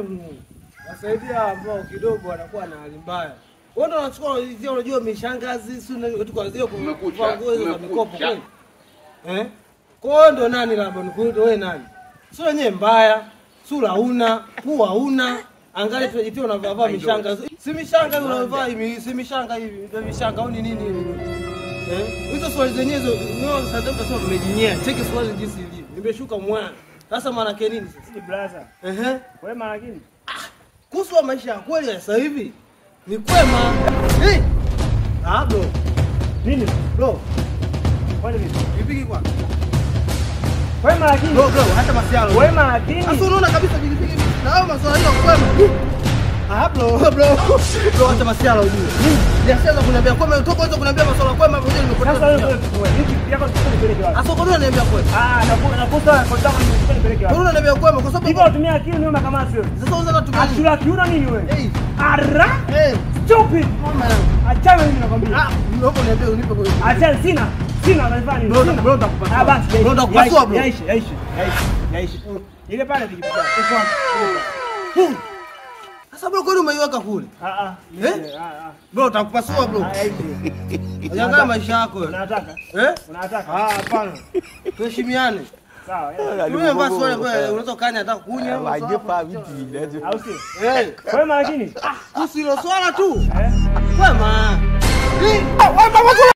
mademu. Wasaidia ambao kidogo wanakuwa na hali mbaya. Wewe ndio unachukua unajua mishangazi si wetu kwa zio kwa nguo hizo za mikopo kweli. Kwa hiyo ndo nani labda nikuite wewe nani? Sio wenyewe mbaya, sura huna, pua huna, angalia tu unavaa mishangazi. Si mishangazi unavaa hivi, si mishanga hivi, ndio mishanga au ni nini hivi? Hizo swali zenyewe no sasa utasema umejinyea. Cheki swali jinsi ilivyo. Nimeshuka mwana. Sasa maana yake nini sasa? Si brother. Wewe maana gani? Kuhusu maisha ya kweli sasa hivi ni kwema. Bro. Nini? Bro. Kwani vipi? Nipige kwa. Wewe maana gani? Bro, hata masialo. Wewe maana gani? Sasa unaona kabisa nipige na hao maswala hiyo kwema. Bro, hata masialo ujue. Biashara kuniambia kwema utoka hizo kuniambia maswala kwema hapo ndio nimepoteza. Sasa wewe vipi yako tunipeleke wapi? Sasa kwa nini unaniambia kwema? Nakosa kwa sababu tunipeleke wapi? Wewe unaniambia kwema kwa sababu hivyo unatumia akili niomba kama sio. Sasa unataka tumia. Ashura kiuna nini wewe? Ara? Stupid. Mama yangu. Achana mimi nakwambia. Unapo niambia unipe kwa hiyo. Achana sina unanifanya nini? Bro ndakupatia. Basi. Bro ndakupasua bro. Yaishi. Ile pale tikipita. Sasa bro kwani umeiweka kule? Bro utakupasua bro. Unataka maisha yako wewe. Unataka? Unataka? Hapana. Tuheshimiane. Sawa. Wewe basi wewe unaweza kanya hata kunya au sio? Wewe maana gani? Usilo swala tu. Kwema.